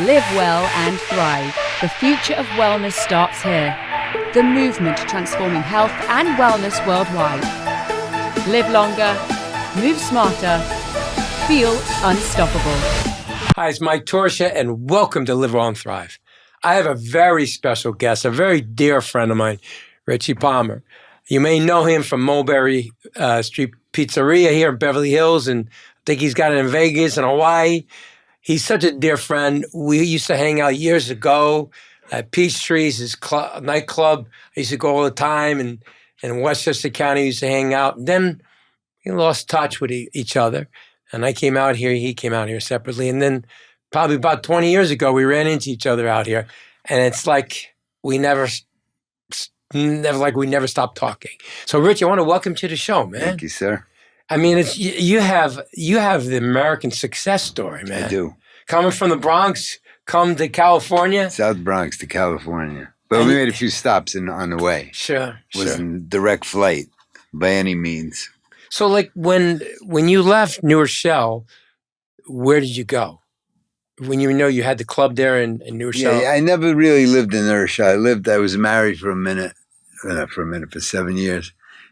Live well and thrive. The future of wellness starts here. The movement transforming health and wellness worldwide. Live longer, move smarter, feel unstoppable. Hi, it's Mike Torchia, and welcome to Live Well and Thrive. I have a very special guest, a very dear friend of mine, Richie Palmer. You may know him from Mulberry Street Pizzeria here in Beverly Hills, and I think he's got it in Vegas and Hawaii. He's such a dear friend. We used to hang out years ago at Peachtree's, his nightclub. I used to go all the time, and in Westchester County, we used to hang out. And then we lost touch with each other. And I came out here, he came out here separately. And then probably about 20 years ago, we ran into each other out here. And it's like we never stopped talking. So, Rich, I want to welcome you to the show, man. Thank you, sir. I mean, it's you have the American success story, man. I do. Coming from the Bronx, come to California. South Bronx to California. But we made a few stops on the way. Sure. It wasn't direct flight by any means. So, like, when you left New Rochelle, where did you go? When you know you had the club there in New Rochelle? Yeah, I never really lived in New Rochelle. I was married for 7 years,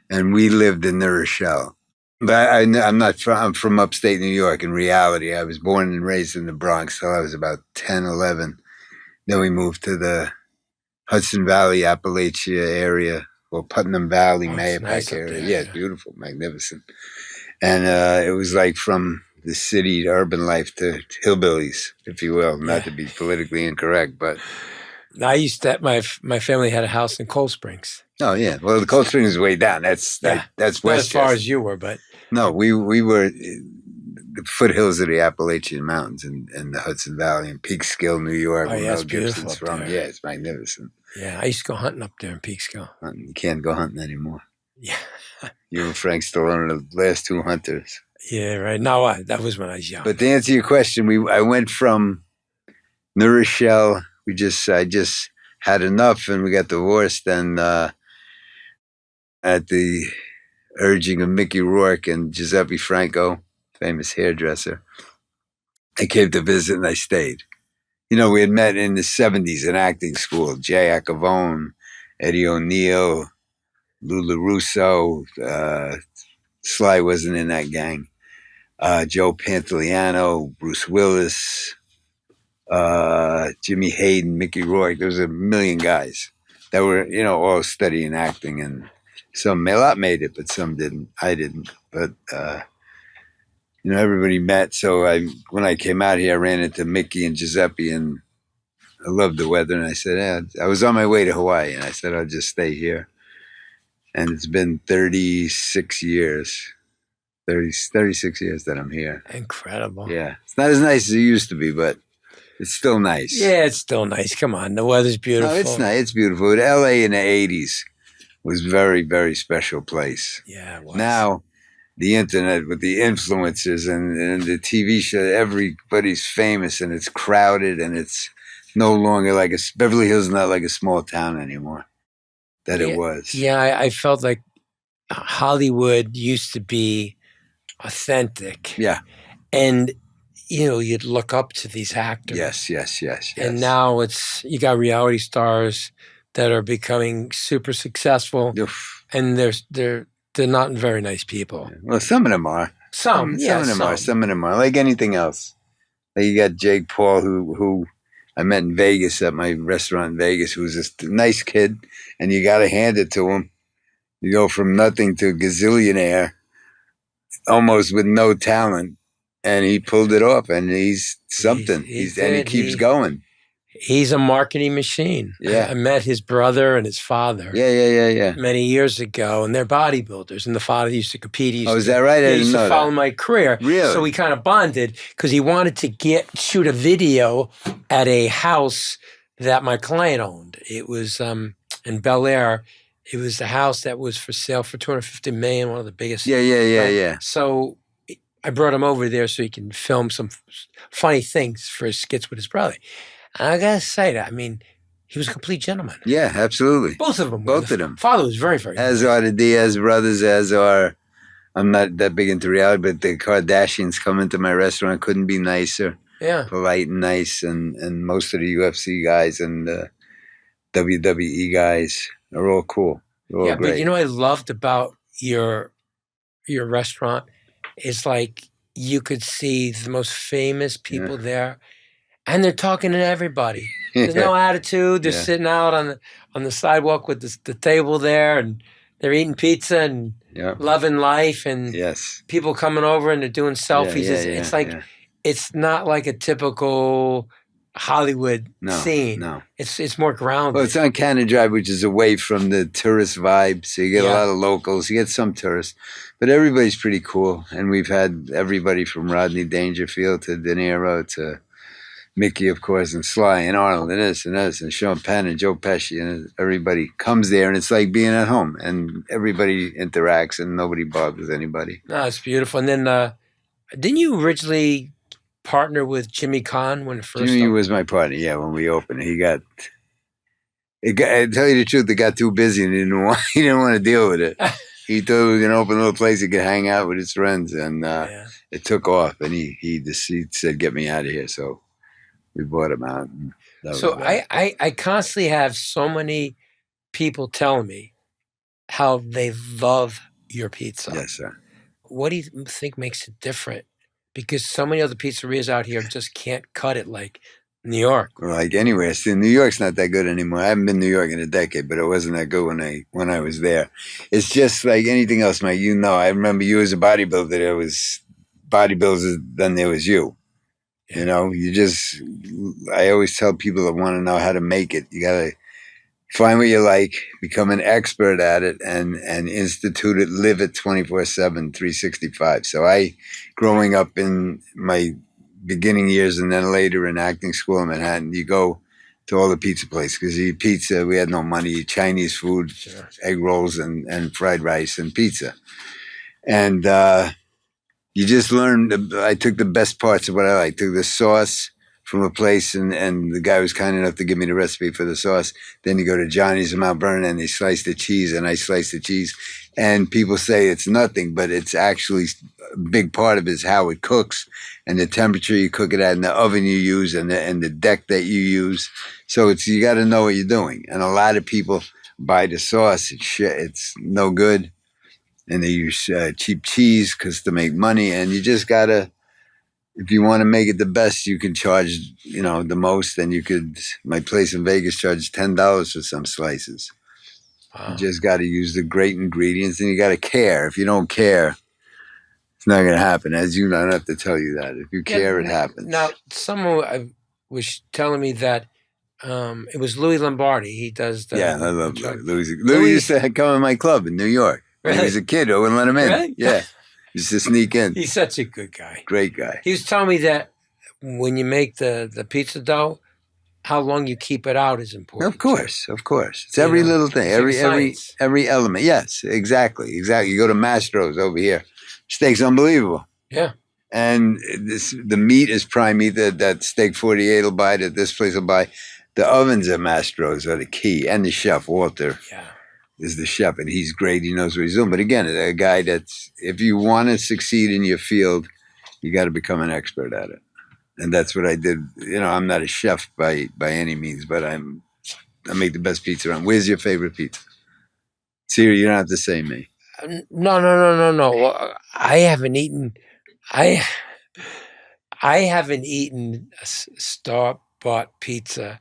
and we lived in New Rochelle. But I'm from upstate New York. In reality, I was born and raised in the Bronx till I was about 10, 11. Then we moved to the Hudson Valley, Appalachia area, or Putnam Valley, Mayapack nice area. there, Yeah, it's beautiful, magnificent. And it was like from the city to urban life to hillbillies, if you will. Not to be politically incorrect, but... I used to, my family had a house in Cold Springs. Oh, yeah. Well, the Cold Springs is way down. That's Westchester. Not as far as you were, but... No, we were the foothills of the Appalachian Mountains and the Hudson Valley and Peekskill, New York. Oh, yeah, it's beautiful up there. Yeah, it's magnificent. Yeah, I used to go hunting up there in Peekskill. You can't go hunting anymore. Yeah. You and Frank Stallone are the last two hunters. Yeah, right. No, that was when I was young. But to answer your question, I went from New Rochelle. I just had enough, and we got divorced. And at the urging of Mickey Rourke and Giuseppe Franco, famous hairdresser, I came to visit, and I stayed. You know, we had met in the 70s in acting school. Jay Acavone, Eddie O'Neill, Lou LaRusso. Sly wasn't in that gang. Joe Pantoliano, Bruce Willis, Jimmy Hayden, Mickey Rourke. There was a million guys that were, all studying acting, and a lot made it, but some didn't. I didn't. But, everybody met. So when I came out here, I ran into Mickey and Giuseppe, and I loved the weather. And I said, I was on my way to Hawaii, and I said, I'll just stay here. And it's been 36 years. 36 years that I'm here. Incredible. Yeah. It's not as nice as it used to be, but it's still nice. Yeah, it's still nice. Come on. The weather's beautiful. No, it's nice. It's beautiful. But LA in the 80s was very, very special place. Yeah, it was. Now, the internet with the influencers and the TV show, everybody's famous, and it's crowded, and it's no longer like Beverly Hills is not like a small town anymore it was. Yeah, I felt like Hollywood used to be authentic. Yeah. And, you'd look up to these actors. Yes. And now you got reality stars that are becoming super successful. Oof. And they're not very nice people. Well, some of them are. Some of them are. Some of them are. Like anything else. Like you got Jake Paul, who I met in Vegas at my restaurant in Vegas, who's a nice kid, and you got to hand it to him. You go from nothing to gazillionaire, almost with no talent, and he pulled it off, and he's something. And he keeps going. He's a marketing machine. Yeah. I met his brother and his father. Yeah. Many years ago, and they're bodybuilders. And the father used to compete. Is that right? He used to follow my career. Really? So we kind of bonded because he wanted to shoot a video at a house that my client owned. It was in Bel Air. It was the house that was for sale for $250 million, one of the biggest. Yeah. So I brought him over there so he can film some funny things for his skits with his brother. And I got to say that, he was a complete gentleman. Yeah, absolutely. Both of them. Both of them. Father was very, very As nice. are the Diaz brothers, I'm not that big into reality, but the Kardashians come into my restaurant, couldn't be nicer. Yeah. polite and nice, and most of the UFC guys and the WWE guys are all cool. They're all Yeah, great. but you know what I loved about your restaurant is like you could see the most famous people there, and they're talking to everybody. There's no attitude. They're sitting out on the sidewalk with the table there, and they're eating pizza and loving life, and people coming over and they're doing selfies. It's like it's not like a typical Hollywood scene. No, it's more grounded. Well, it's on Cannon Drive, which is away from the tourist vibe. So you get a lot of locals. You get some tourists, but everybody's pretty cool. And we've had everybody from Rodney Dangerfield to De Niro to Mickey, of course, and Sly and Arnold and this and this and Sean Penn and Joe Pesci, and everybody comes there, and it's like being at home, and everybody interacts, and nobody bothers anybody. No, it's beautiful. And then didn't you originally partner with Jimmy Kahn when it first Jimmy opened? was my partner, when we opened. I tell you the truth, it got too busy and he didn't want to deal with it. He thought we were going to open a little place he could hang out with his friends, and it took off, and he said, get me out of here, so we bought him out. So I constantly have so many people telling me how they love your pizza. Yes, sir. What do you think makes it different? Because so many other pizzerias out here just can't cut it like New York. Or like anywhere. See, New York's not that good anymore. I haven't been to New York in a decade, but it wasn't that good when I was there. It's just like anything else, Mike. I remember you as a bodybuilder. There was bodybuilders, then there was you. You know, I always tell people that want to know how to make it, you got to find what you like, become an expert at it, and institute it, live it 24/7, 365. So growing up in my beginning years and then later in acting school in Manhattan, you go to all the pizza places because you eat pizza. We had no money, you eat Chinese food, egg rolls and fried rice and pizza. And you just learn. I took the best parts of what I like. Took the sauce from a place, and the guy was kind enough to give me the recipe for the sauce. Then you go to Johnny's in Mount Vernon, and they slice the cheese, and I slice the cheese. And people say it's nothing, but it's actually a big part of it is how it cooks, and the temperature you cook it at, and the oven you use, and the deck that you use. So you got to know what you're doing. And a lot of people buy the sauce. It's no good. And they use cheap cheese to make money. And you just got to, if you want to make it the best, you can charge, the most. And my place in Vegas charges $10 for some slices. Wow. You just got to use the great ingredients, and you got to care. If you don't care, it's not going to happen. As you know, I don't have to tell you that. If you care, it happens. Now, someone was telling me that it was Louis Lombardi. He does the... Yeah, I love Louis. Louis used to come in my club in New York. When he was a kid, I wouldn't let him in. Really? Yeah. He used to sneak in. He's such a good guy. Great guy. He was telling me that when you make the pizza dough, how long you keep it out is important. Of course. It's every little thing, every element. Yes, exactly. You go to Mastro's over here. Steak's unbelievable. Yeah. And the meat is prime meat that Steak 48 will buy, that this place will buy. The ovens at Mastro's are the key. And the chef, Walter. Yeah. Is the chef, and he's great. He knows what he's doing. But again, a guy if you want to succeed in your field, you got to become an expert at it. And that's what I did. I'm not a chef by any means, but I make the best pizza around. Where's your favorite pizza? Siri, you don't have to say me. No. Well, I haven't eaten a store-bought pizza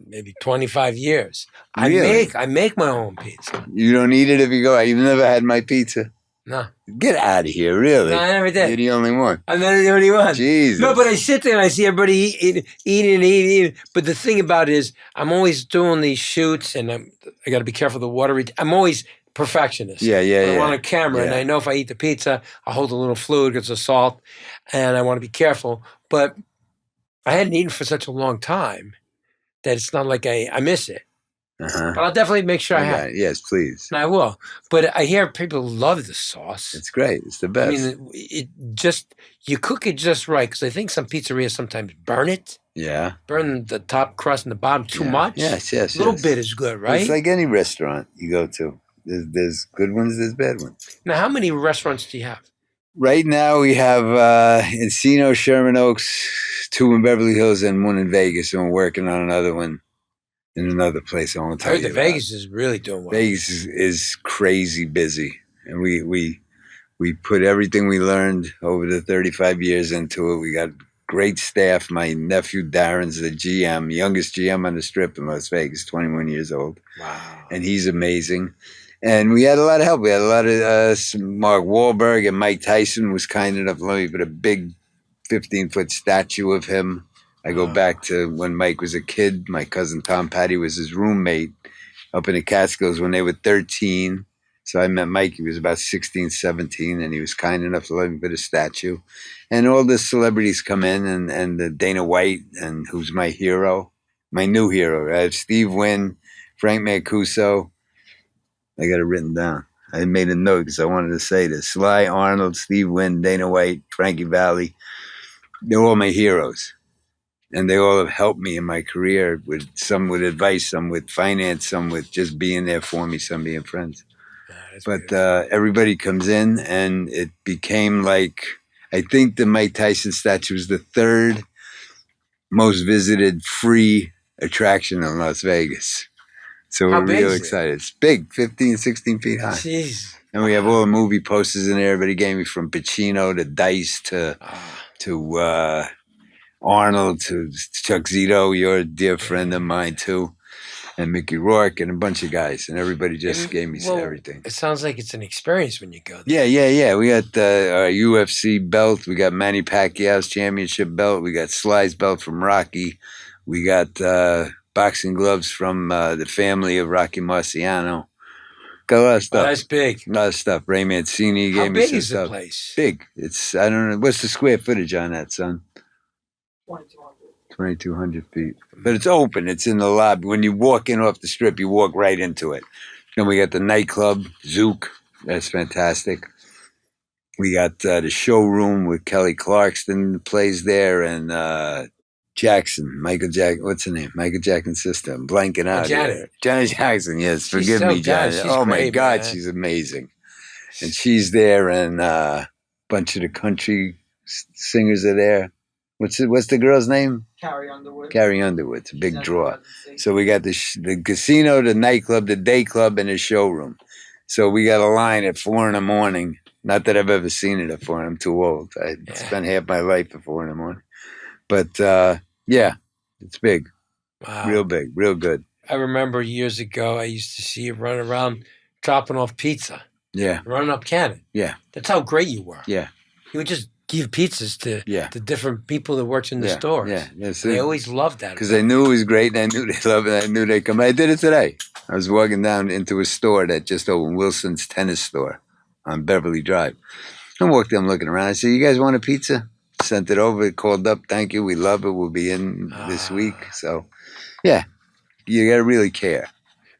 maybe 25 years. Really? I make my own pizza. You don't eat it if you go out. You've never had my pizza? No. Get out of here, really. No, I never did. You're the only one. I'm not the only one. Jesus. No, but I sit there and I see everybody eating. But the thing about it is I'm always doing these shoots, and I got to be careful of the water. I'm always perfectionist. Yeah. I want a camera, and I know if I eat the pizza, I'll hold a little fluid because of salt, and I want to be careful. But I hadn't eaten for such a long time that it's not like I miss it. Uh-huh. But I'll definitely make sure I have it. Yes, please. And I will. But I hear people love the sauce. It's great. It's the best. I mean, you cook it just right, because I think some pizzerias sometimes burn it. Yeah. Burn the top crust and the bottom too much. Yes. A little bit is good, right? It's like any restaurant you go to. There's good ones, there's bad ones. Now, how many restaurants do you have? Right now we have Encino, Sherman Oaks, 2 in Beverly Hills, and 1 in Vegas, and we're working on another one in another place. I won't I tell heard you the about. Vegas is really doing well. Vegas is crazy busy, and we put everything we learned over the 35 years into it. We got great staff. My nephew Darren's the GM, youngest GM on the Strip in Las Vegas, 21 years old. Wow. And he's amazing. And we had a lot of help. We had a lot of Mark Wahlberg, and Mike Tyson was kind enough to let me put a big 15-foot statue of him. I go back to when Mike was a kid. My cousin Tom Patty was his roommate up in the Catskills when they were 13. So I met Mike. He was about 16, 17, and he was kind enough to let me put a statue. And all the celebrities come in, and Dana White, and who's my hero, my new hero. I have Steve Wynn, Frank Mancuso. I got it written down. I made a note because I wanted to say this. Sly Arnold, Steve Wynn, Dana White, Frankie Valli. They're all my heroes. And they all have helped me in my career, with some with advice, some with finance, some with just being there for me, some being friends. But everybody comes in, and it became like, I think the Mike Tyson statue is the 3rd most visited free attraction in Las Vegas. So we're real excited. It's big, 15, 16 feet high. Jeez. And we have all the movie posters in there. Everybody gave me, from Pacino to Dice to Arnold to Chuck Zito. You're a dear friend of mine too. And Mickey Rourke and a bunch of guys. And everybody just gave me everything. It sounds like it's an experience when you go there. Yeah. We got our UFC belt. We got Manny Pacquiao's championship belt. We got Sly's belt from Rocky. We got boxing gloves from the family of Rocky Marciano. Got a lot of stuff. Oh, that's big. A lot of stuff. Ray Mancini gave me some stuff. How big is the place? Big. It's, I don't know. What's the square footage on that, son? 2,200 feet. But it's open. It's in the lobby. When you walk in off the Strip, you walk right into it. Then we got the nightclub, Zook. That's fantastic. We got the showroom with Kelly Clarkson plays there, and Jackson, Michael Jackson. What's her name? Michael Jackson's sister. I'm blanking out. Janet. Janet Jackson. Yes, forgive me, Janet. Oh my God, man. she's amazing. And she's there, and a bunch of the country singers are there. What's the girl's name? Carrie Underwood. Carrie Underwood. It's a big draw. So we got the casino, the nightclub, the day club, and the showroom. So we got a line at 4 a.m. Not that I've ever seen it at 4. I'm too old. I spent half my life at 4 a.m. But yeah, it's big. Wow. Real big. Real good. I remember years ago, I used to see you run around dropping off pizza. Yeah. Running up Cannon. Yeah. That's how great you were. Yeah. You would just give pizzas to different people that worked in the stores. Yeah. They always loved that. Because they knew it was great, and I knew they loved it. I knew they'd come. I did it today. I was walking down into a store that just opened, Wilson's Tennis Store on Beverly Drive. I walked in, looking around. I said, "You guys want a pizza?" Sent it over. It called up. "Thank you. We love it. We'll be in this week." So, yeah, you got to really care.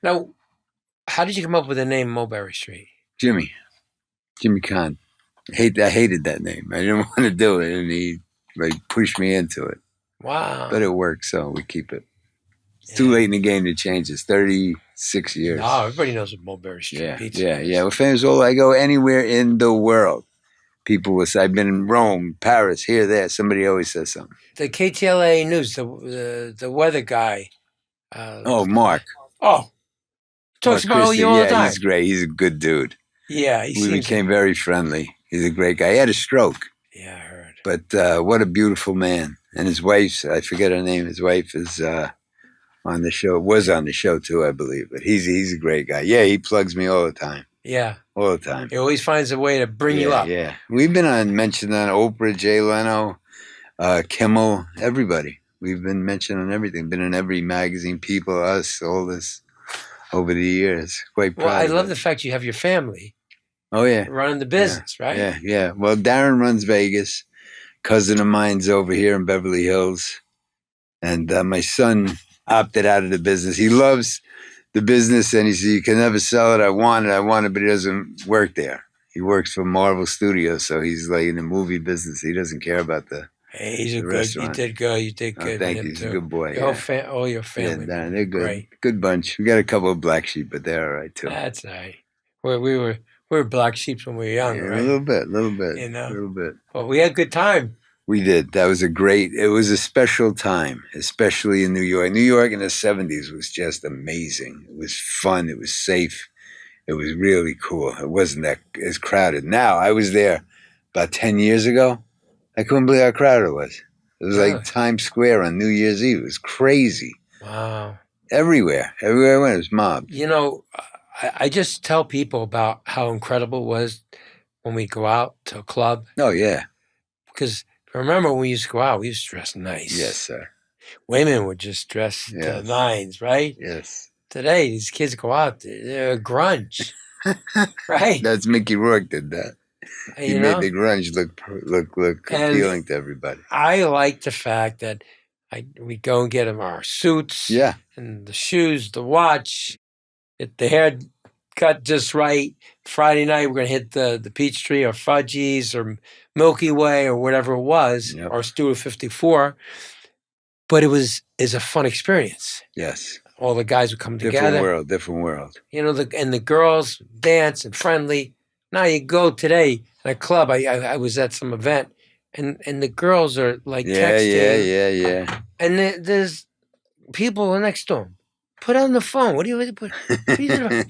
Now, how did you come up with the name Mulberry Street? Jimmy Kahn. I hated that name. I didn't want to do it, and he pushed me into it. Wow. But it worked, so we keep it. It's too late in the game to change. It's 36 years. No, everybody knows what Mulberry Street Pizza is. Yeah. We're famous. I go anywhere in the world. People will say, I've been in Rome, Paris, here, there. Somebody always says something. The KTLA News, the weather guy. Mark. Oh. Talks about you all the time. Yeah, he's great. He's a good dude. Yeah. We became very friendly. He's a great guy. He had a stroke. Yeah, I heard. But what a beautiful man. And his wife, I forget her name. His wife is on the show. Was on the show too, I believe. But he's a great guy. Yeah, he plugs me all the time. Yeah. All the time. He always finds a way to bring you up. Yeah. We've been mentioned on Oprah, Jay Leno, Kimmel, everybody. We've been mentioned on everything. Been in every magazine, People, Us, all this over the years. Quite proud. Well, I love the fact you have your family. Oh, yeah. Running the business, right? Yeah. Well, Darren runs Vegas. Cousin of mine's over here in Beverly Hills. And my son opted out of the business. He loves the business, and he said, "You can never sell it. I want it, but he doesn't work there. He works for Marvel Studios, so he's like in the movie business. He doesn't care about the Hey, he's a good. restaurant. You did good. Thank you. He's a good boy. All your family. Yeah, they're good. Great. Good bunch. We got a couple of black sheep, but they're all right too. That's nice. We were We were black sheep when we were young, Yeah, right? a little bit, You know? a little bit. But we had a good time. We did. That was it was a special time, especially in New York. New York in the 70s was just amazing. It was fun. It was safe. It was really cool. It wasn't that as crowded. Now, I was there about 10 years ago. I couldn't believe how crowded it was. It was Really? like Times Square on New Year's Eve. It was crazy. Wow. Everywhere I went, it was mobbed. You know, I just tell people about how incredible it was when we go out to a club. Oh, yeah. Because remember when we used to go out, we used to dress nice. Yes, sir. Women would just dress to the Yes. nines, right? Yes. Today, these kids go out, they're grunge, right? That's Mickey Rourke did that. He You made know? the grunge look And appealing to everybody. I like the fact that we go and get them our suits, Yeah. and the shoes, the watch, get the hair cut just right. Friday night, we're going to hit the Peachtree or Fudgies or Milky Way or whatever it was, Yep. or Studio 54. But it's a fun experience. Yes. All the guys would come together. Different world. You know, and the girls dance and friendly. Now you go today at a club. I was at some event, and the girls are like texting. Yeah. And there's people next to them. Put on the phone. What are you doing?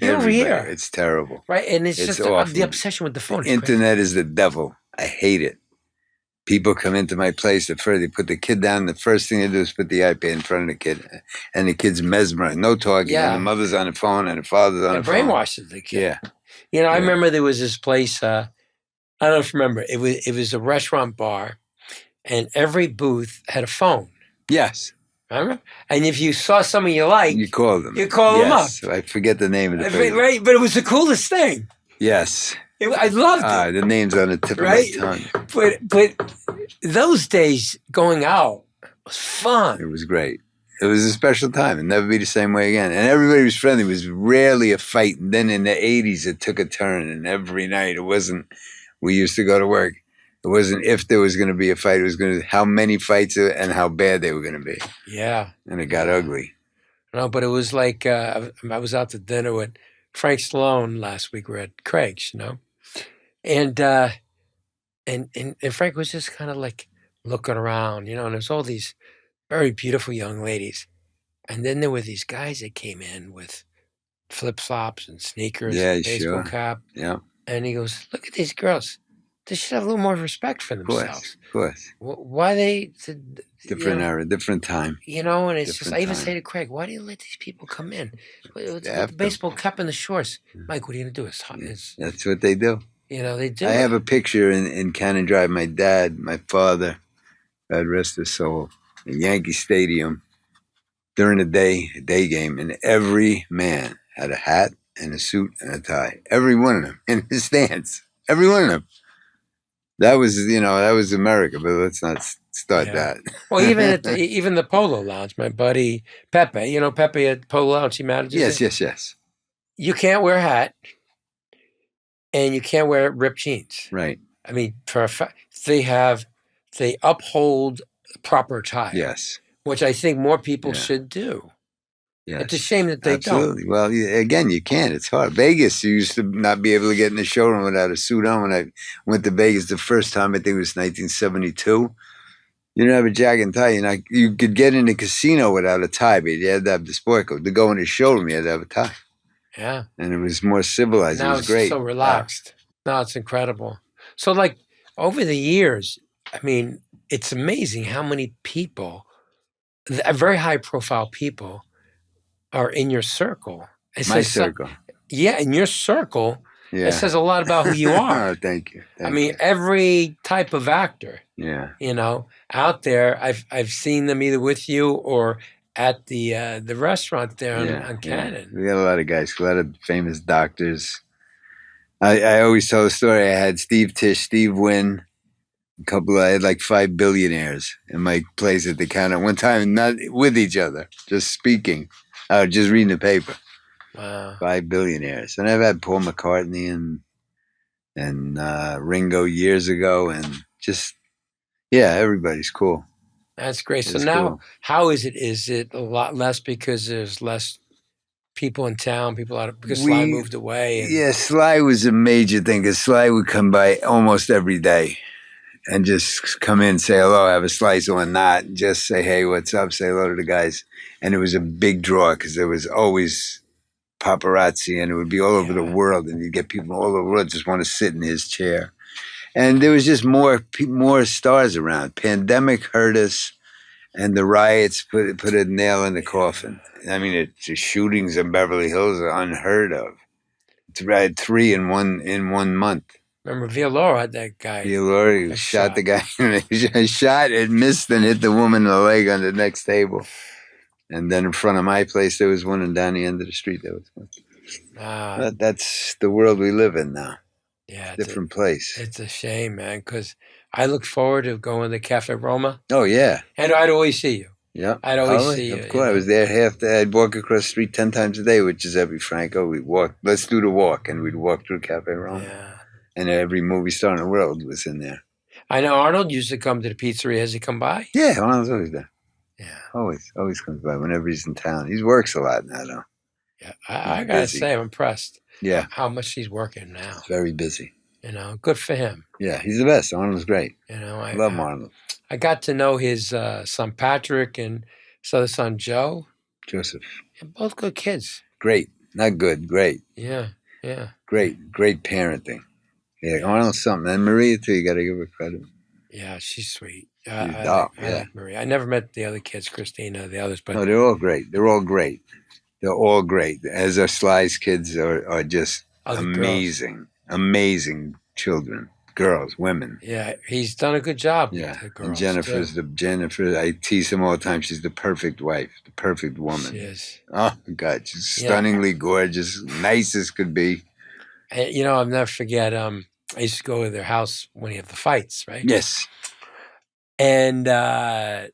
You're over here. It's terrible. Right? And it's just awful. the obsession with the phone. The internet is the devil. I hate it. People come into my place, they put the kid down. The first thing they do is put the iPad in front of the kid. And the kid's mesmerized. No talking. Yeah. And the mother's on the phone and the father's on the phone. Brainwashes the kid. Yeah. You know, I remember there was this place, I don't know if you remember, it was a restaurant bar, and every booth had a phone. Yes. Remember? And if you saw someone you liked, You called them. You call them up. I forget the name of the place. Right? But it was the coolest thing. Yes. I loved it. The name's on the tip of my tongue. But those days going out was fun. It was great. It was a special time. It'll never be the same way again. And everybody was friendly. It was rarely a fight. And then in the 80s, it took a turn. And every night, it wasn't, we used to go to work. It wasn't if there was going to be a fight. It was going to how many fights and how bad they were going to be. Yeah. And it got ugly. No, but it was like, I was out to dinner with Frank Stallone last week. We were at Craig's, you know. And Frank was just kind of like looking around, you know, and there's all these very beautiful young ladies. And then there were these guys that came in with flip-flops and sneakers and baseball cap. Yeah. And he goes, look at these girls. They should have a little more respect for themselves. Of course. Why they... Different era, different time. You know, and it's Different just... I even time. say to Craig, why do you let these people come in? With the baseball cap and the shorts. Mike, what are you going to do? It's hot. That's what they do. You know, they do. I have a picture in Cannon Drive. My dad, my father, God rest his soul, in Yankee Stadium during the day game, and every man had a hat and a suit and a tie. Every one of them in the stands. Every one of them. That was America, but let's not start that. Well, even the Polo Lounge, my buddy Pepe, you know Pepe at Polo Lounge, he manages it. Yes. You can't wear a hat, and you can't wear ripped jeans. Right. I mean, for a fact, they uphold proper attire. Yes. Which I think more people should do. Yes. It's a shame that they Absolutely. don't. Well, again, you can't. It's hard. Vegas, you used to not be able to get in the showroom without a suit on. When I went to Vegas the first time, I think it was 1972. You didn't have a jacket and tie. You could get in the casino without a tie, but you had to have the sport coat. To go in the showroom, you had to have a tie. Yeah. And it was more civilized. Now it was great. It's so relaxed. Now it's incredible. So, like, over the years, I mean, it's amazing how many people, very high-profile people, are in your circle. My circle. Yeah, in your circle. Yeah. It says a lot about who you are. Oh, thank you. I mean, every type of actor. Yeah. You know, out there, I've seen them either with you or at the restaurant there on Cannon. We got a lot of guys, a lot of famous doctors. I always tell the story. I had Steve Tisch, Steve Wynn, I had like 5 billionaires in my place at the counter one time, not with each other, just speaking. Just reading the paper. Wow. 5 billionaires. And I've had Paul McCartney and Ringo years ago, and just, everybody's cool. That's great. It's so now, cool. how is it? Is it a lot less because there's less people in town, people out of, because Sly moved away. And, Yeah, Sly was a major thing because Sly would come by almost every day and just come in, say hello, have a slice or not, and just say, hey, what's up, say hello to the guys. And it was a big draw because there was always paparazzi and it would be all over the world, and you'd get people all over the world just want to sit in his chair. And there was just more stars around. Pandemic hurt us, and the riots put a nail in the coffin. I mean, the shootings in Beverly Hills are unheard of. It's had 3 in one month. Remember, Villaloro had that guy. Villaloro shot the guy. Shot and missed and hit the woman in the leg on the next table. And then in front of my place, there was one, and down the end of the street, there was one. But that's the world we live in now. Yeah, different place. It's a shame, man, because I look forward to going to Cafe Roma. Oh, yeah. And I'd always see you. Yeah. I'd always see you. Of course. I was there half day. I'd walk across the street 10 times a day with Giuseppe Franco. We'd walk, let's do the walk. And we'd walk through Cafe Roma. Yeah. And every movie star in the world was in there. I know Arnold used to come to the pizzeria. Has he come by? Yeah, Arnold's always there. Yeah. Always comes by whenever he's in town. He works a lot now, though. Yeah. I got to say, I'm impressed. Yeah. How much he's working now. He's very busy. You know, good for him. Yeah, he's the best. Arnold's great. You know, I love Arnold. I got to know his son Patrick and his other son Joseph. And both good kids. Great. Not good. Great. Yeah. Great parenting. Yeah, Arnold's something. And Maria, too, you got to give her credit. Yeah, she's sweet. I like Maria. I never met the other kids, Christina, the others. But no, they're all great. They're all great. They're all great. As our Sly's kids are just amazing. Girls. Amazing children. Girls, women. Yeah, he's done a good job with the girls. And Jennifer, I tease him all the time. She's the perfect wife, the perfect woman. She is. Oh, God. She's stunningly gorgeous, nice as could be. And, you know, I'll never forget, I used to go to their house when he had the fights, right? Yes. And they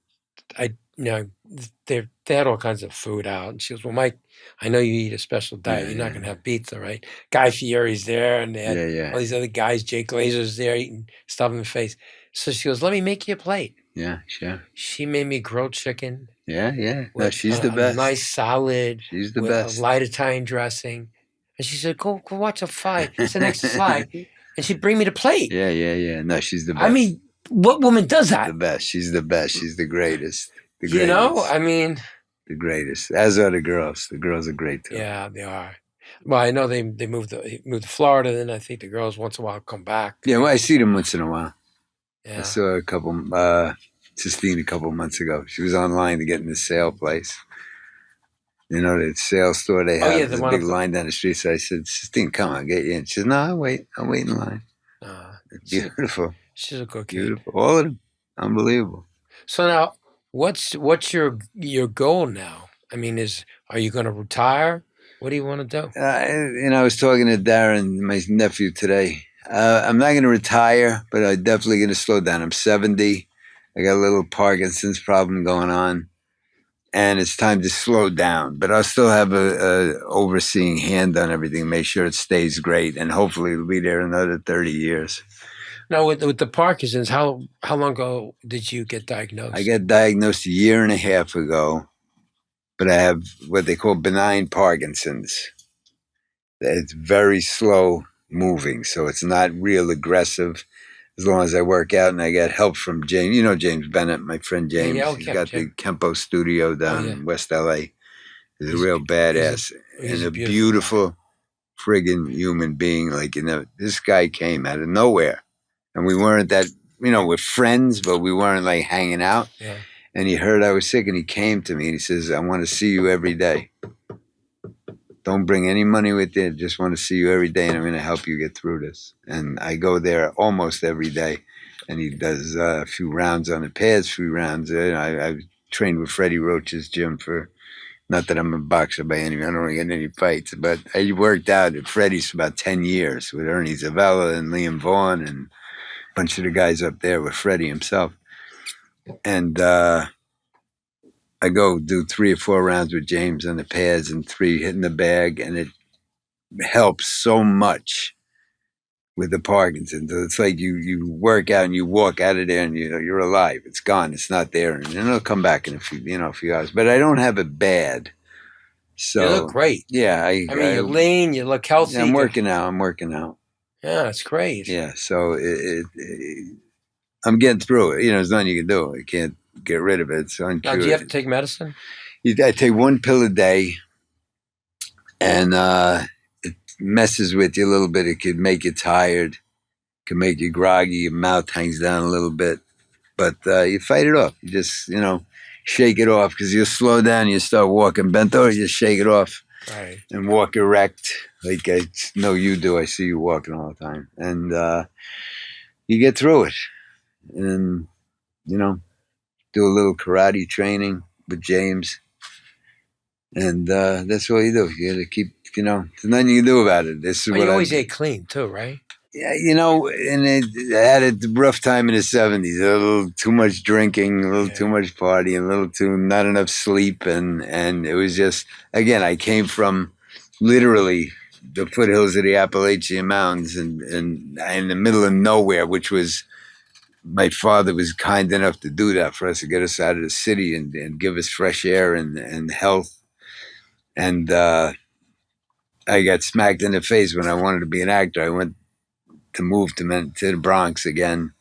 had all kinds of food out. And she goes, well, Mike, I know you eat a special diet. You're not going to have pizza, right? Guy Fieri's there, and they had all these other guys. Jake Glazer's there eating stuff in the face. So she goes, let me make you a plate. Yeah, sure. She made me grilled chicken. Yeah. No, she's the best. A nice salad. She's the best. A light Italian dressing. And she said, go watch a fight. It's the next slide. And she'd bring me the plate. Yeah. No, she's the best. I mean, what woman does that? The best. She's the best. She's the greatest. You know, I mean. The greatest. As are the girls. The girls are great, too. Yeah, they are. Well, I know they moved to Florida, then I think the girls once in a while come back. Yeah, well, I see them once in a while. Yeah. I saw a couple, Sistine a couple months ago. She was online to get in the sale place. You know, the sale store they have. There's a big line down the street. So I said, Sistine, come on, get you in. She said, no, I'll wait in line. Beautiful. She's a good kid. Beautiful. All of them. Unbelievable. So now, what's your goal now? I mean, are you going to retire? What do you want to do? I was talking to Darren, my nephew, today. I'm not going to retire, but I'm definitely going to slow down. I'm 70. I got a little Parkinson's problem going on, and it's time to slow down. But I'll still have a overseeing hand on everything, make sure it stays great, and hopefully it'll be there another 30 years. Now, with the Parkinson's, how long ago did you get diagnosed? I got diagnosed 1.5 years ago, but I have what they call benign Parkinson's. It's very slow moving, so it's not real aggressive. As long as I work out and I get help from James. You know James Bennett, my friend James. He's got the Kempo studio down in West LA. He's a real badass and a beautiful friggin' human being. Like, this guy came out of nowhere. And we weren't that, we're friends, but we weren't like hanging out. Yeah. And he heard I was sick and he came to me and he says, I want to see you every day. Don't bring any money with you. Just want to see you every day, and I'm going to help you get through this. And I go there almost every day, and he does a few rounds on the pads, few rounds. I trained with Freddie Roach's gym for, not that I'm a boxer by any means, I don't get any fights, but I worked out at Freddie's for about 10 years with Ernie Zavella and Liam Vaughn and a bunch of the guys up there with Freddie himself. And I go do 3 or 4 rounds with James on the pads and 3 hitting the bag, and it helps so much with the Parkinson's. It's like you work out and you walk out of there and you're alive. It's gone. It's not there, and it'll come back in a few hours. But I don't have it bad. So You look great. Yeah, I mean, you're lean. You look healthy. I'm working out. I'm working out. Yeah, it's great. Yeah, so I'm getting through it. There's nothing you can do. You can't get rid of it. It's uncurable. Now, do you have to take medicine? I take one pill a day, and it messes with you a little bit. It could make you tired, can make you groggy. Your mouth hangs down a little bit, but you fight it off. You just shake it off, because you'll slow down. You start walking bent over. You shake it off, Right. and walk erect, like I know you do. I see you walking all the time, and you get through it, and do a little karate training with James. And that's what you do. You got to keep, there's nothing you can do about it. This is But what you always ate clean too, right? Yeah, and I had a rough time in the 70s. A little too much drinking, a little too much partying, a little too not enough sleep, and it was just, again, I came from literally the foothills of the Appalachian Mountains, and in the middle of nowhere, which was, my father was kind enough to do that for us, to get us out of the city and give us fresh air and health. And I got smacked in the face when I wanted to be an actor. I went to move to the Bronx again,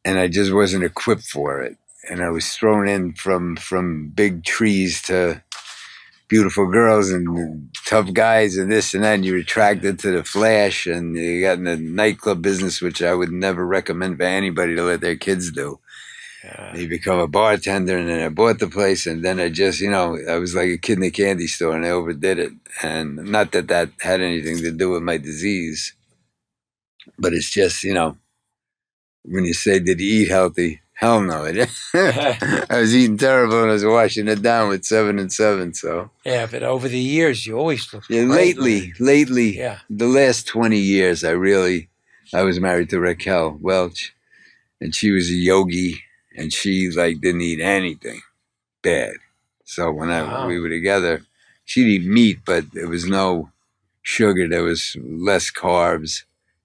and I just wasn't equipped for it. And I was thrown in from big trees to beautiful girls and tough guys and this and that, and you're attracted to the flash, and you got in the nightclub business, which I would never recommend for anybody to let their kids do. You become a bartender, and then I bought the place, and then I just, I was like a kid in a candy store, and I overdid it. And not that that had anything to do with my disease, but it's just, when you say, did you eat healthy? Hell no. I was eating terrible, and I was washing it down with 7 and 7. So yeah, but over the years, you always look great. Lately, the last 20 years, I was married to Raquel Welch, and she was a yogi, and she didn't eat anything bad. So when we were together, she'd eat meat, but there was no sugar, there was less carbs,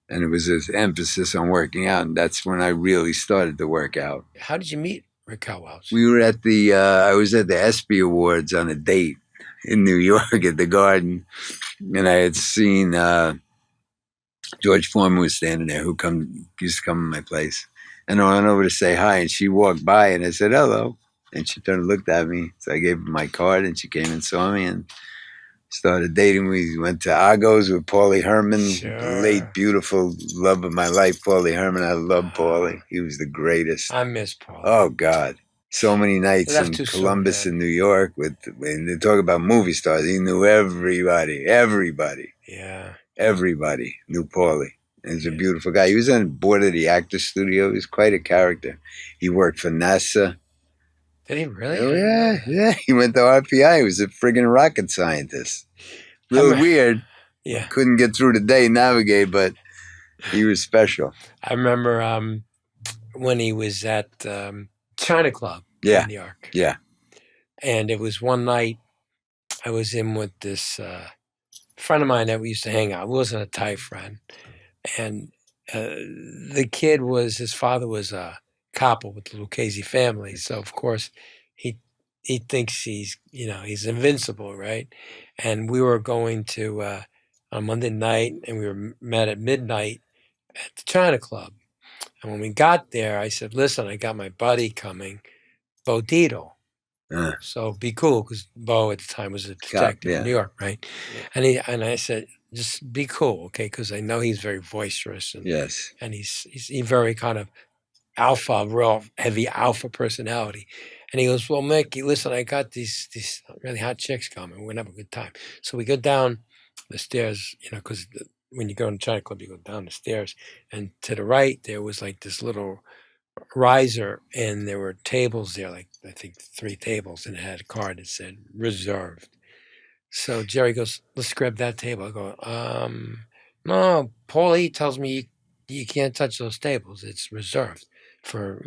and it was this emphasis on working out, and that's when I really started to work out. How did you meet Raquel Welch? We were at I was at the ESPY Awards on a date in New York at the Garden, and I had seen George Foreman was standing there, who used to come to my place, and I went over to say hi, and she walked by, and I said hello, and she turned and looked at me, so I gave her my card, and she came and saw me, and started dating. We went to Agos with Paulie Herman, the late, beautiful love of my life, Paulie Herman. I love Paulie. He was the greatest. I miss Paulie. Oh, God. So many nights in Columbus and New York. When they talk about movie stars, he knew everybody. Yeah. Everybody knew Paulie. And he's a beautiful guy. He was on board of the actor studio. He was quite a character. He worked for NASA. Did he really? Oh, yeah. He went to RPI. He was a friggin' rocket scientist. A little weird. Yeah. Couldn't get through the day, navigate, but he was special. I remember when he was at China Club in New York. Yeah. And it was one night I was in with this friend of mine that we used to hang out. It wasn't a Thai friend. And the kid his father was a couple with the Lucchese family. So, of course, he thinks he's invincible, right? And we were going to, on Monday night, and we were met at midnight at the China Club. And when we got there, I said, listen, I got my buddy coming, Bo Dietl. So be cool, because Bo at the time was a detective in New York, right? Yeah. And I said, just be cool, okay? Because I know he's very boisterous, and and he's very kind of alpha, real heavy alpha personality. And he goes, well, Mickey, listen, I got these really hot chicks coming. We're gonna have a good time. So we go down the stairs, because when you go to the China Club, you go down the stairs, and to the right there was this little riser, and there were tables there, I think 3 tables, and it had a card that said reserved. So Jerry goes, let's grab that table. I go, no, Paulie tells me you can't touch those tables. It's reserved for,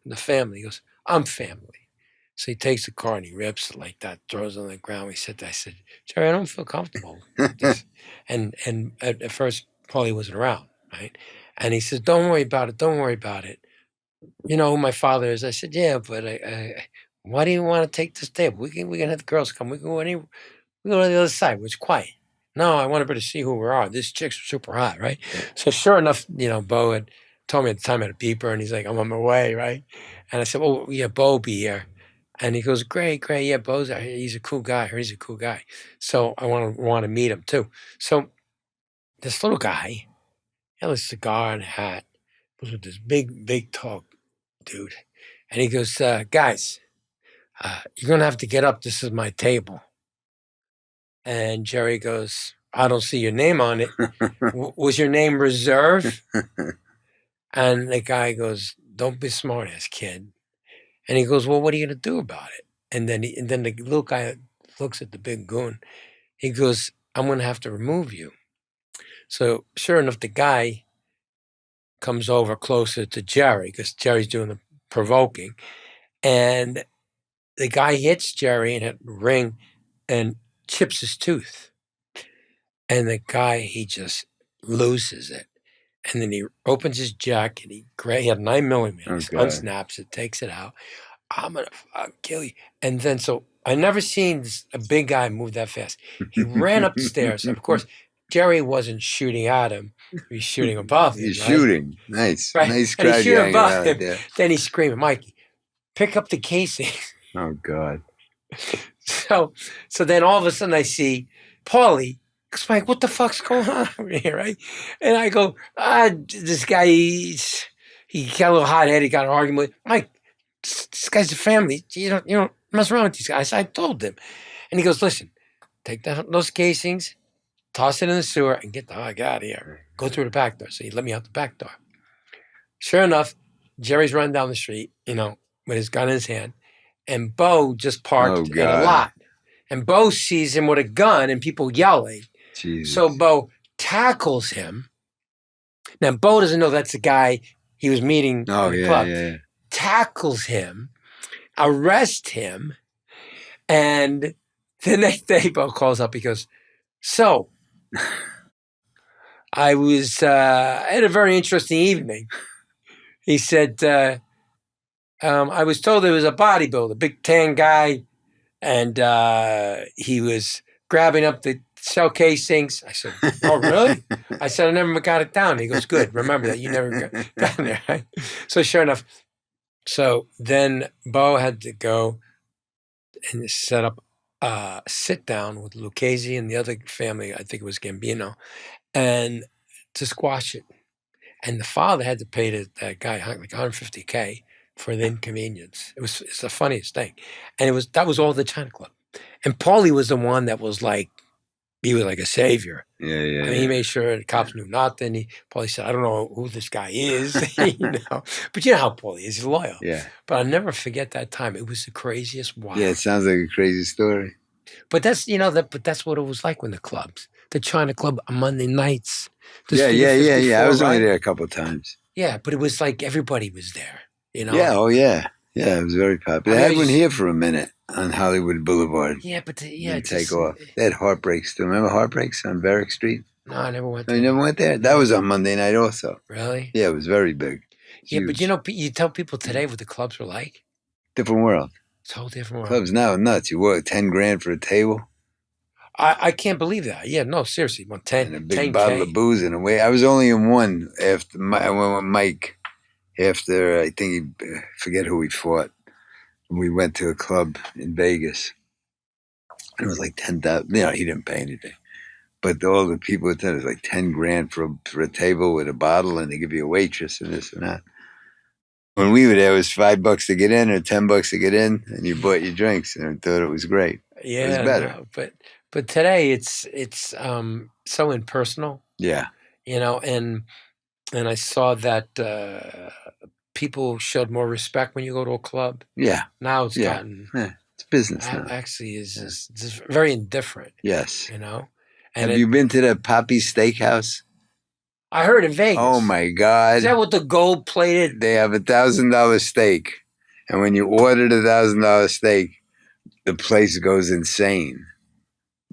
the family. He goes, I'm family. So he takes the card and he rips it like that, throws it on the ground. I said, Jerry, I don't feel comfortable with this. And at first, Paulie wasn't around, right? And he says, don't worry about it. You know who my father is? I said, yeah, but why do you want to take this table? We can have the girls come. We can go We go to the other side, which quiet. No, I want everybody to see who we are. This chick's super hot, right? So sure enough, Bo had told me at the time I had a beeper, and he's like, I'm on my way, right? And I said, well, yeah, Bo be here. And he goes, great. Yeah, Bo's out here. He's a cool guy. He's a cool guy. So I want to meet him too. So this little guy had a cigar and a hat, was with this big tall dude. And he goes, guys, you're going to have to get up. This is my table. And Jerry goes, I don't see your name on it. Was your name Reserve? And the guy goes, don't be smart ass kid. And he goes, well, what are you going to do about it? And then the little guy looks at the big goon. He goes, I'm going to have to remove you. So sure enough, the guy comes over closer to Jerry because Jerry's doing the provoking. And the guy hits Jerry in a ring and chips his tooth. And the guy, he just loses it. And then he opens his jacket. He had 9mm. He unsnaps it, takes it out. I'm going to kill you. And then, so I never seen a big guy move that fast. He ran up the stairs. Of course, Jerry wasn't shooting at him. He was shooting above him. He's shooting. Nice. Right? Nice and he's shooting above him. Yeah. Then he's screaming, Mikey, pick up the casing. Oh, God. So then all of a sudden I see Paulie. It's like, what the fuck's going on over here, right? And I go, this guy, he got a little hot-headed, got an argument with Mike. This guy's a family. You don't mess around with these guys. I told him. And he goes, listen, take those casings, toss it in the sewer, and get the fuck out of here. Go through the back door. So he let me out the back door. Sure enough, Jerry's running down the street, with his gun in his hand. And Bo just parked in a lot. And Bo sees him with a gun and people yelling. Jesus. So Bo tackles him. Now, Bo doesn't know that's the guy he was meeting in the club. Yeah. Tackles him, arrests him, and the next day Bo calls up. He goes, so, I had a very interesting evening. He said, I was told there was a bodybuilder, big tan guy, and he was grabbing up the shell casings. I said, oh, really? I said, I never got it down. He goes, good. Remember that. You never got down there, right? So sure enough, so then Bo had to go and set up a sit down with Lucchese and the other family, I think it was Gambino, and to squash it. And the father had to pay that guy like $150K for the inconvenience. It's the funniest thing. And that was all the China Club. And Paulie was the one that was like, he was like a savior. Yeah. I mean, he made sure the cops knew nothing. Paulie said, I don't know who this guy is, But you know how Paulie is. He's loyal. Yeah. But I'll never forget that time. It was the craziest wild. Yeah, it sounds like a crazy story. But that's, but that's what it was like when the clubs. The China Club on Monday nights. Yeah. I was only there a couple of times. Yeah, but it was like everybody was there, Yeah, oh yeah. Yeah, it was very popular. They had one here for a minute on Hollywood Boulevard. Yeah, but take off. They had Heartbreaks too. Remember Heartbreaks on Varick Street? No, I never went there. Oh, you never went there? That was on Monday night also. Really? Yeah, it was very big. Yeah, but you tell people today what the clubs were like. Different world. It's a whole different world. Clubs now are nuts. You work $10,000 for a table. I can't believe that. Yeah, no, seriously. Well, 10, and a big 10K. bottle of booze in a way. I was only in one after I went with Mike. After I think forget who he fought. We went to a club in Vegas. It was like 10,000. He didn't pay anything, but all the people at that, it was like $10,000 for a table with a bottle, and they give you a waitress and this and that. When we were there, it was $5 to get in or $10 to get in, and you bought your drinks, and I thought it was great. Yeah, it was better. No, but today it's so impersonal. Yeah, and I saw that people showed more respect when you go to a club. Yeah, now it's gotten it's business now. Actually, is just very indifferent. Yes, And have you been to the Poppy's Steakhouse? I heard in Vegas. Oh my God! Is that what the gold plated? They have $1,000 steak, and when you order the $1,000 steak, the place goes insane.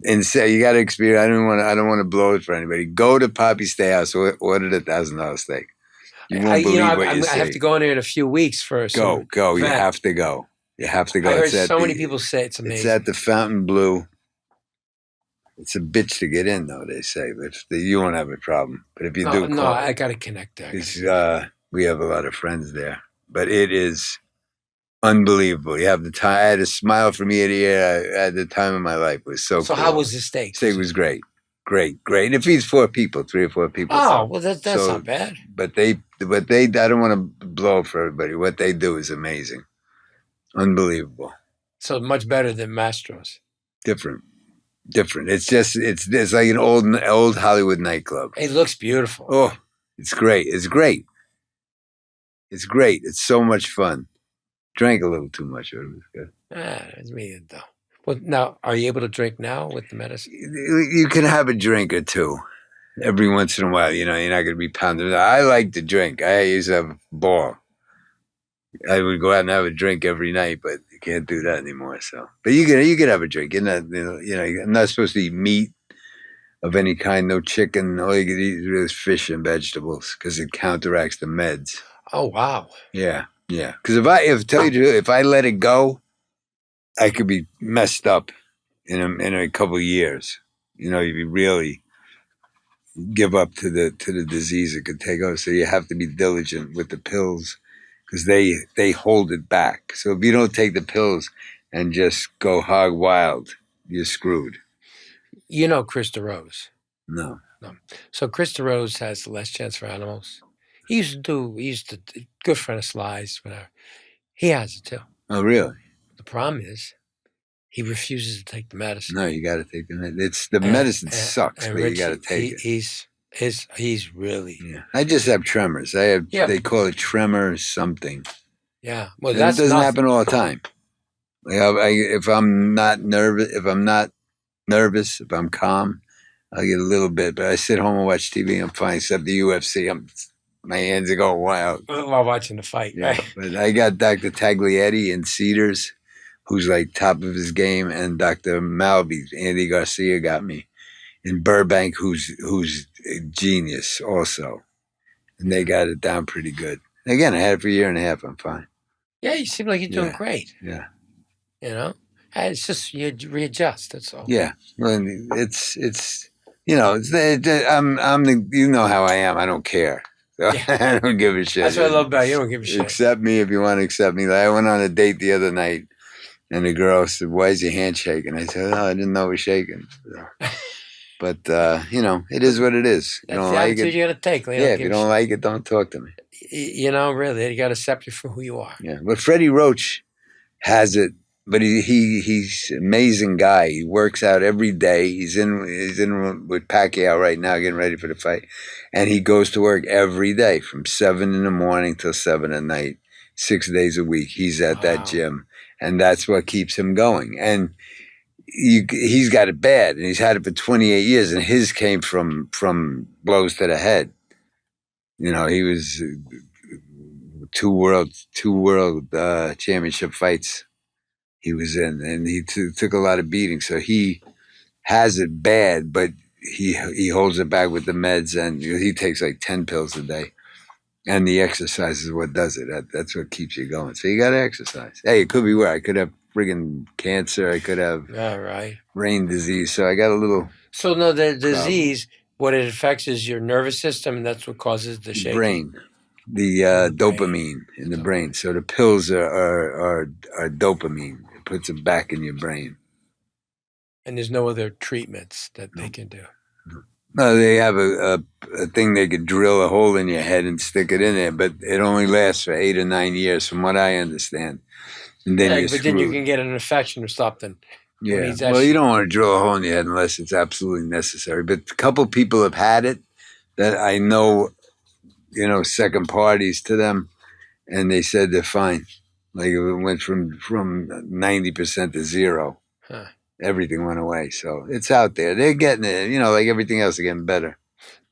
Insane. You got to experience. I don't want to blow it for anybody. Go to Poppy's Steakhouse. Order the $1,000 steak. You won't believe what you see. I have to go in there in a few weeks first. Go. You have to go. You have to go. I heard so many people say it's amazing. It's at the Fountain Blue. It's a bitch to get in, though, they say. But you won't have a problem. But if you do, No, call I got to connect there. we have a lot of friends there. But it is unbelievable. You have the time. I had a smile from ear to ear at the time of my life. It was so So cool. how was the steak? Steak was great. Great. And it feeds 4 people, 3 or 4 people. Oh, well, that's not bad. But I don't want to blow for everybody. What they do is amazing. Unbelievable. So much better than Mastro's. Different. It's like an old Hollywood nightclub. It looks beautiful. Oh, it's great. It's so much fun. Drank a little too much, but it was good. It's me though. Well, now, are you able to drink now with the medicine? You can have a drink or two every once in a while. You're not going to be pounding. I like to drink. I used to have a ball. I would go out and have a drink every night, but you can't do that anymore. So, but you can have a drink. You're not, I'm not supposed to eat meat of any kind. No chicken. All you can eat is fish and vegetables because it counteracts the meds. Oh wow! Yeah. Because if I let it go, I could be messed up in a couple of years. If you really give up to the disease, it could take over. So you have to be diligent with the pills. Because they hold it back. So if you don't take the pills and just go hog wild, you're screwed. You know Krista Rose? No. So Krista Rose has the Last Chance for Animals. He used to, good friend of Sly's, whatever. He has it too. Oh, really? The problem is, he refuses to take the medicine. No, you got to take the medicine. Medicine sucks, but Richie, you got to take it. He's really. Yeah. I just have tremors. They call it tremor something. Yeah. Well, that doesn't happen all the time. If I'm not nervous, if I'm calm, I'll get a little bit. But I sit home and watch TV. I'm fine. Except the UFC, my hands are going wild while watching the fight. Yeah. Right? But I got Dr. Taglietti in Cedars, who's like top of his game, and Dr. Malby, Andy Garcia, got me in Burbank, who's a genius also, and they got it down pretty good. Again, I had it for a year and a half. I'm fine. Yeah, you seem like you're doing great. Yeah, it's just you readjust. That's all. Yeah, well, it's I'm how I am. I don't care. So I don't give a shit. That's what I love about you. You don't give a shit. Accept me if you want to accept me. Like, I went on a date the other night, and the girl said, "Why is your hand shaking?" I said, "Oh, I didn't know it was shaking." So. But, it is what it is. That's the attitude you got to take. If you don't like it, don't talk to me. Really, you got to accept you for who you are. Yeah, but Freddie Roach has it, but he's an amazing guy. He works out every day. He's in with Pacquiao right now, getting ready for the fight. And he goes to work every day from 7 in the morning till 7 at night, 6 days a week. He's at that gym, and that's what keeps him going. And he's got it bad, and he's had it for 28 years, and his came from blows to the head. He was two world championship fights he was in, and he took a lot of beating. So he has it bad, but he holds it back with the meds, and he takes like 10 pills a day. And the exercise is what does it. That's what keeps you going. So you got to exercise. Hey, it could be where I could have friggin' cancer. I could have brain disease. So I got a little. So no, the disease, what it affects is your nervous system, and that's what causes the shaking. Brain, the dopamine in the brain. So the pills are dopamine. It puts it back in your brain. And there's no other treatments that they can do. No, they have a thing they could drill a hole in your head and stick it in there, but it only lasts for 8 or 9 years, from what I understand. And then then you can get an infection or something. Yeah, well, you don't want to drill a hole in your head unless it's absolutely necessary. But a couple people have had it that I know, second parties to them, and they said they're fine. Like it went from 90% to 0. Huh. Everything went away. So it's out there. They're getting it, like everything else, they're getting better.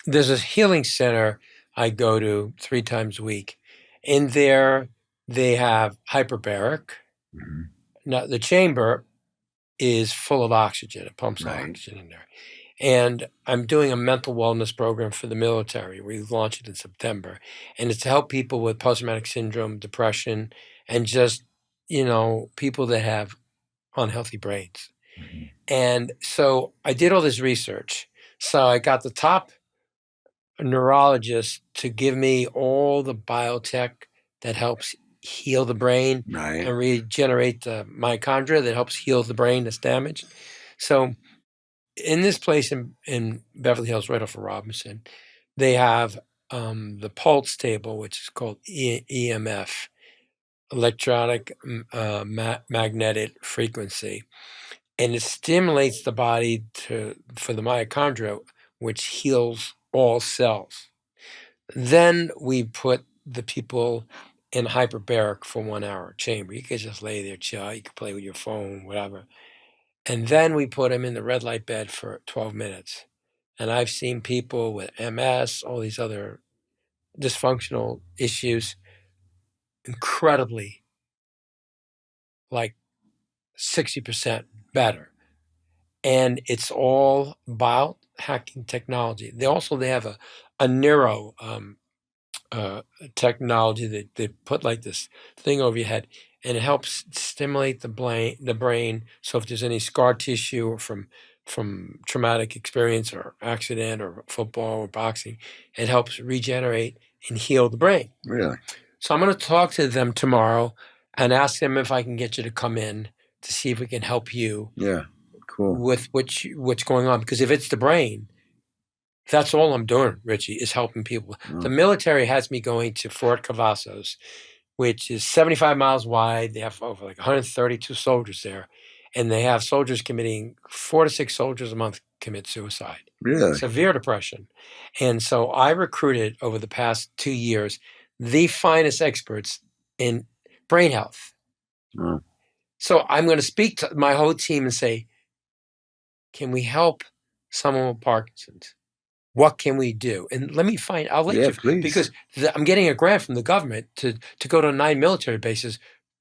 There's a healing center I go to 3 times a week. In there, they have hyperbaric. Mm-hmm. Now, the chamber is full of oxygen. It pumps oxygen in there. And I'm doing a mental wellness program for the military. We launch it in September. And it's to help people with post-traumatic syndrome, depression, and just, people that have unhealthy brains. And so I did all this research. So I got the top neurologist to give me all the biotech that helps heal the brain Right. and regenerate the mitochondria that helps heal the brain that's damaged. So in this place in Beverly Hills, right off of Robinson, they have the pulse table, which is called EMF, electronic magnetic frequency, and it stimulates the body for the mitochondria, which heals all cells. Then we put the people in hyperbaric for 1 hour chamber. You could just lay there, chill. You could play with your phone, whatever. And then we put them in the red light bed for 12 minutes. And I've seen people with MS, all these other dysfunctional issues, incredibly, like 60% better. And it's all biohacking technology. They have a neuro technology that they put like this thing over your head, and it helps stimulate the brain. So if there's any scar tissue or from traumatic experience or accident or football or boxing, it helps regenerate and heal the brain. Really? So I'm going to talk to them tomorrow and ask them if I can get you to come in to see if we can help you. Yeah. Cool. With what's going on, because if it's the brain, that's all I'm doing, Richie, is helping people. Oh. The military has me going to Fort Cavazos, which is 75 miles wide. They have over like 132 soldiers there, and they have soldiers committing 4 to 6 soldiers a month commit suicide. Really? Severe depression. And so I recruited over the past 2 years the finest experts in brain health. Oh. So I'm going to speak to my whole team and say, can we help someone with Parkinson's? What can we do? And let me I'll let you, please. because I'm getting a grant from the government to go to 9 military bases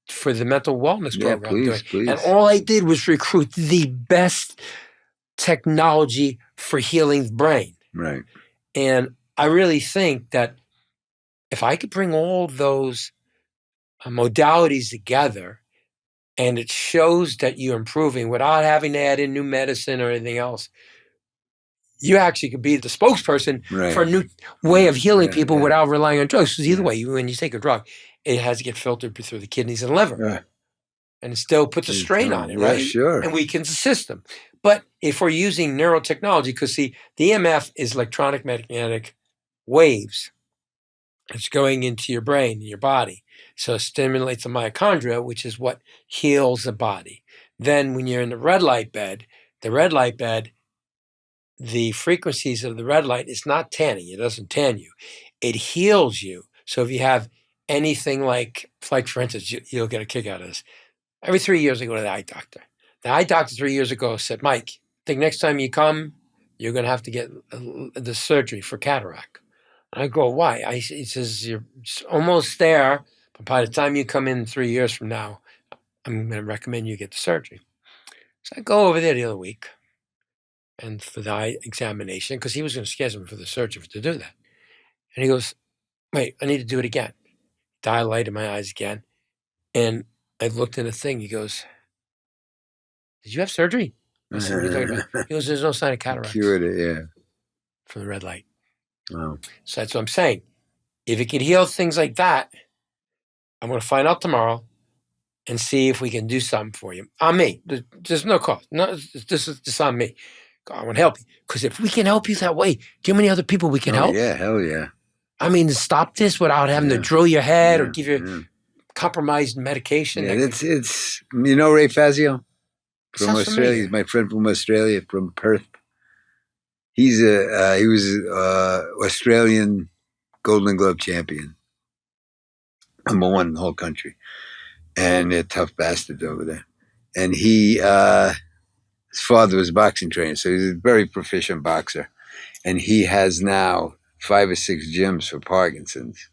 for the mental wellness program. Please. And all I did was recruit the best technology for healing the brain. Right. And I really think that if I could bring all those modalities together, and it shows that you're improving without having to add in new medicine or anything else, you actually could be the spokesperson for a new way of healing people without relying on drugs. Because either way, when you take a drug, it has to get filtered through the kidneys and liver. Right. And it still puts a strain on it, right? Sure. And weakens the system. But if we're using neurotechnology, because see, the EMF is electronic magnetic waves. It's going into your brain, your body. So it stimulates the mitochondria, which is what heals the body. Then when you're in the red light bed, the frequencies of the red light is not tanning. It doesn't tan you. It heals you. So if you have anything like for instance, you'll get a kick out of this. Every 3 years I go to the eye doctor. The eye doctor 3 years ago said, Mike, I think next time you come, you're going to have to get the surgery for cataract. And I go, why? He says, you're almost there, but by the time you come in 3 years from now, I'm going to recommend you get the surgery. So I go over there the other week, and for the eye examination, because he was going to schedule me for the surgeon to do that. And he goes, wait, I need to do it again. Dilated my eyes again. And I looked in the thing. He goes, did you have surgery? I said, what are you talking about? He goes, there's no sign of cataract. Cured it, From the red light. Wow. So that's what I'm saying. If it could heal things like that, I'm going to find out tomorrow and see if we can do something for you. On me. There's no cost. No, this is just on me. I want to help you. Because if we can help you that way, do you know how many other people we can help? Yeah, hell yeah. I mean, stop this without having to drill your head or give you compromised medication. Yeah, it's you know Ray Fazio from Sounds Australia. familiar. He's my friend from Australia, from Perth. He was Australian Golden Glove champion, #1 in the whole country, and they're tough bastards over there. And his father was a boxing trainer, so he's a very proficient boxer. And he has now 5 or 6 gyms for Parkinson's,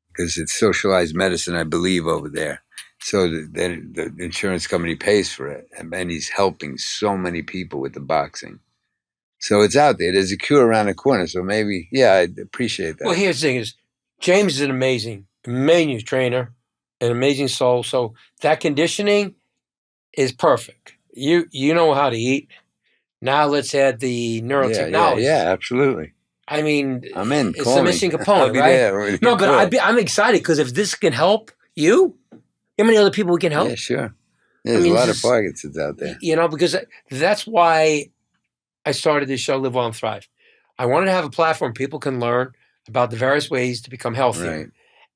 because it's socialized medicine, I believe, over there. So the insurance company pays for it, and he's helping so many people with the boxing. So it's out there. There's a cure around the corner. So maybe, I'd appreciate that. Well, here's the thing is, James is an amazing trainer, an amazing soul. So that conditioning is perfect. you know how to eat. Now let's add the neurotechnology. Yeah, absolutely. I mean, I'm in. it's Call the me. missing I'll component, be right? there. No, but I'm excited because if this can help you, how many other people we can help? Yeah, sure. There's a lot of Parkinson's out there. You know, because that's why I started this show, Live Well and Thrive. I wanted to have a platform people can learn about the various ways to become healthier. Right.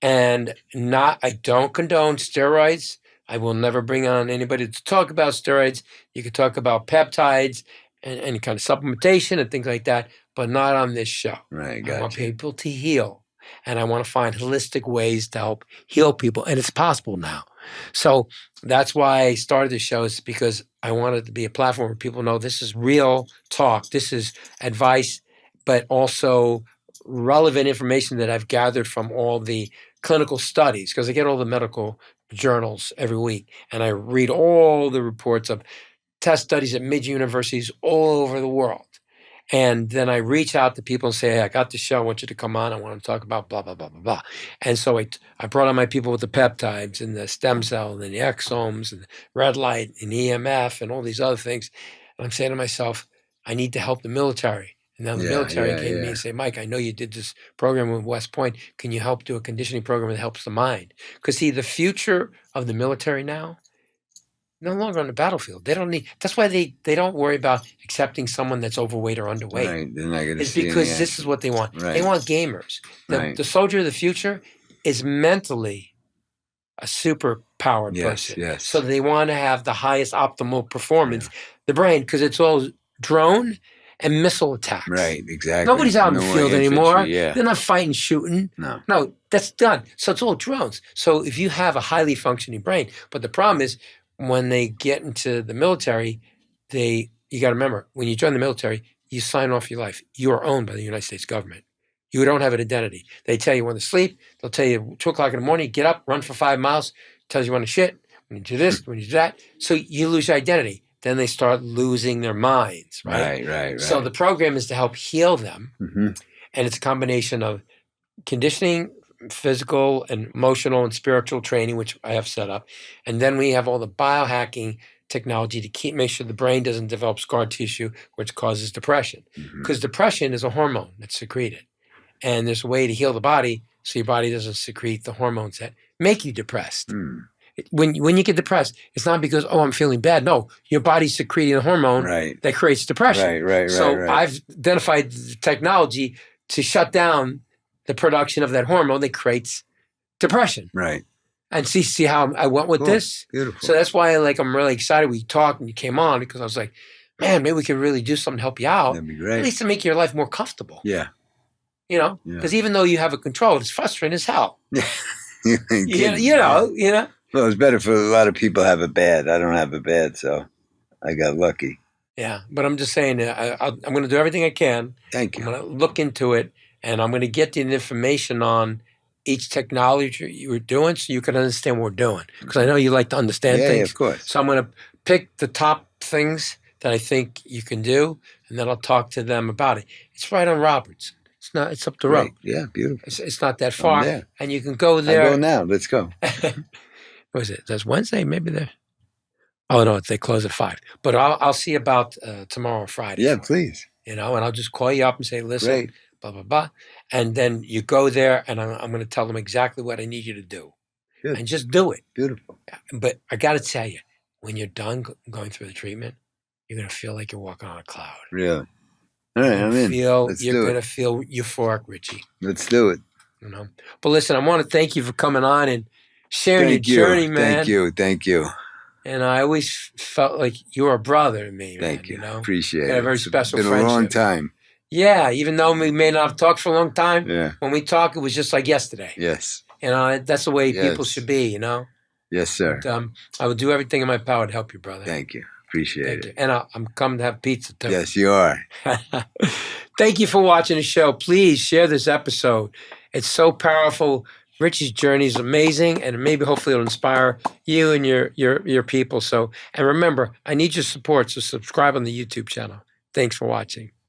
And I don't condone steroids. I will never bring on anybody to talk about steroids. You can talk about peptides and kind of supplementation and things like that, but not on this show. Right, I want gotcha. people to heal. And I want to find holistic ways to help heal people. And it's possible now. So that's why I started the show, is because I wanted to be a platform where people know this is real talk. This is advice, but also relevant information that I've gathered from all the clinical studies, because I get all the medical journals every week. And I read all the reports of test studies at major universities all over the world. And then I reach out to people and say, hey, I got the show. I want you to come on. I want to talk about blah, blah, blah, blah, blah. And so I brought on my people with the peptides and the stem cell and the exomes and the red light and EMF and all these other things. And I'm saying to myself, I need to help the military. And now the military came to me and said, Mike, I know you did this program with West Point. Can you help do a conditioning program that helps the mind? Because see, the future of the military now, no longer on the battlefield. They don't need. That's why they don't worry about accepting someone that's overweight or underweight. Right, they're not going to It's see because any this is what they want. Right. They want gamers. The soldier of the future is mentally a super powered person. Yes. So they want to have the highest optimal performance. The brain, because it's all drone and missile attacks. Right, exactly. Nobody's out in the field anymore. Yeah. They're not fighting, shooting. No, that's done. So it's all drones. So if you have a highly functioning brain, but the problem is, when they get into the military, you got to remember, when you join the military, you sign off your life. You are owned by the United States government. You don't have an identity. They tell you when to sleep. They'll tell you 2 o'clock in the morning, get up, run for 5 miles, tells you when to shit, when you do this, when you do that. So you lose your identity. Then they start losing their minds, right? Right. So the program is to help heal them. Mm-hmm. And it's a combination of conditioning, physical and emotional and spiritual training, which I have set up. And then we have all the biohacking technology to make sure the brain doesn't develop scar tissue, which causes depression. Because depression is a hormone that's secreted. And there's a way to heal the body so your body doesn't secrete the hormones that make you depressed. When you get depressed, it's not because, I'm feeling bad. No, your body's secreting a hormone that creates depression. Right. I've identified the technology to shut down the production of that hormone that creates depression. Right. And see how I went with this? Beautiful. So that's why I'm really excited we talked and you came on, because I was like, man, maybe we could really do something to help you out. That'd be great. At least to make your life more comfortable. Yeah. You know? Because even though you have it controlled, it's frustrating as hell. You know. Well, it's better for a lot of people have it bad. I don't have it bad, so I got lucky. Yeah, but I'm just saying, I'm going to do everything I can. Thank you. I'm going to look into it, and I'm going to get the information on each technology you were doing so you can understand what we're doing. Because I know you like to understand things. Yeah, of course. So I'm going to pick the top things that I think you can do, and then I'll talk to them about it. It's right on Roberts. It's up the road. Yeah, beautiful. It's not that far. There. And you can go there. I'll go now. Let's go. What is it? That's Wednesday? Maybe there. Oh, no, they close at 5. But I'll see about tomorrow or Friday. Yeah, please. And I'll just call you up and say, listen, blah, blah, blah. And then you go there, and I'm going to tell them exactly what I need you to do. Good. And just do it. Beautiful. But I got to tell you, when you're done going through the treatment, you're going to feel like you're walking on a cloud. Really? All right, I'm in. You're going to feel euphoric, Richie. Let's do it. But listen, I want to thank you for coming on and sharing your journey, man. Thank you. And I always felt like you were a brother to me, man. Thank you. Appreciate it. We had a very special friendship. friendship. Been a long time. Yeah, even though we may not have talked for a long time, yeah. When we talk, it was just like yesterday. Yes. That's the way people should be, Yes, sir. And, I will do everything in my power to help you, brother. Thank you. Appreciate it. And I'm coming to have pizza, too. Yes, you are. Thank you for watching the show. Please share this episode. It's so powerful. Richie's journey is amazing, and maybe hopefully it'll inspire you and your people. So, and remember, I need your support, so subscribe on the YouTube channel. Thanks for watching.